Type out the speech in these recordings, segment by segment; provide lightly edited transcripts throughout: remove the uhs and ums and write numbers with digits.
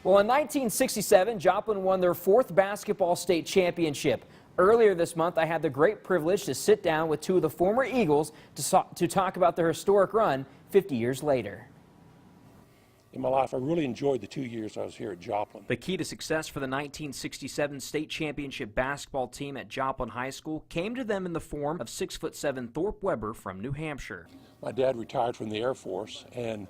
Well, in 1967, Joplin won their 4th basketball state championship. Earlier this month, I had the great privilege to sit down with 2 of the former Eagles to talk about their historic run 50 years later. In my life, I really enjoyed the 2 years I was here at Joplin. The key to success for the 1967 state championship basketball team at Joplin High School came to them in the form of 6'7" Thorpe Weber from New Hampshire. My dad retired from the Air Force, and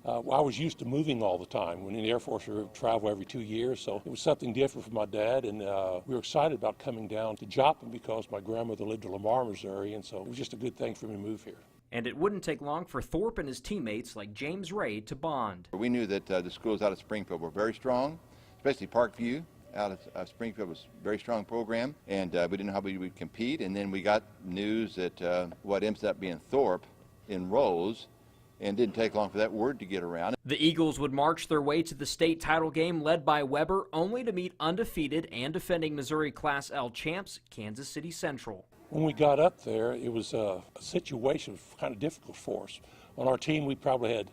I was used to moving all the time. When in the Air Force, we would travel every 2 years, so it was something different for my dad, and we were excited about coming down to Joplin because my grandmother lived in Lamar, Missouri, and so it was just a good thing for me to move here. And it wouldn't take long for Thorpe and his teammates like James Ray to bond. We knew that the schools out of Springfield were very strong, especially Parkview out of Springfield was a very strong program, and we didn't know how we would compete. And then we got news that what ends up being Thorpe enrolls, and didn't take long for that word to get around. The Eagles would march their way to the state title game led by Weber, only to meet undefeated and defending Missouri Class L champs, Kansas City Central. When we got up there, it was a situation kind of difficult for us. On our team, we probably had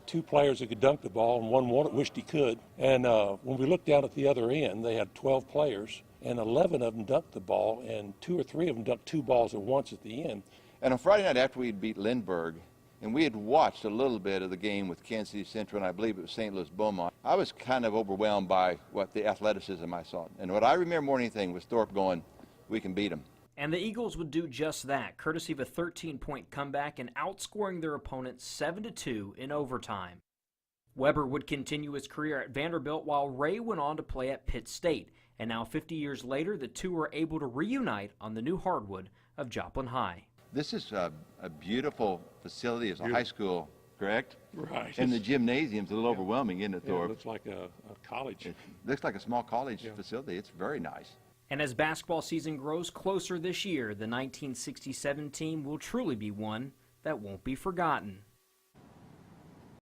2 players that could dunk the ball, and one wished he could. And when we looked down at the other end, they had 12 players, and 11 of them dunked the ball, and 2 or 3 of them dunked 2 balls at once at the end. And on Friday night after we'd beat Lindbergh, and we had watched a little bit of the game with Kansas City Central, and I believe it was St. Louis Beaumont, I was kind of overwhelmed by what the athleticism I saw. And what I remember more than anything was Thorpe going, we can beat them. And the Eagles would do just that, courtesy of a 13-point comeback and outscoring their opponent 7-2 in overtime. Weber would continue his career at Vanderbilt while Ray went on to play at Pitt State. And now 50 years later, the two were able to reunite on the new hardwood of Joplin High. This is a beautiful facility. It's a high school, correct? Right. And the gymnasium's a little overwhelming, isn't it, Thorpe? It looks like a college. It looks like a small college facility. It's very nice. And as basketball season grows closer this year, the 1967 team will truly be one that won't be forgotten.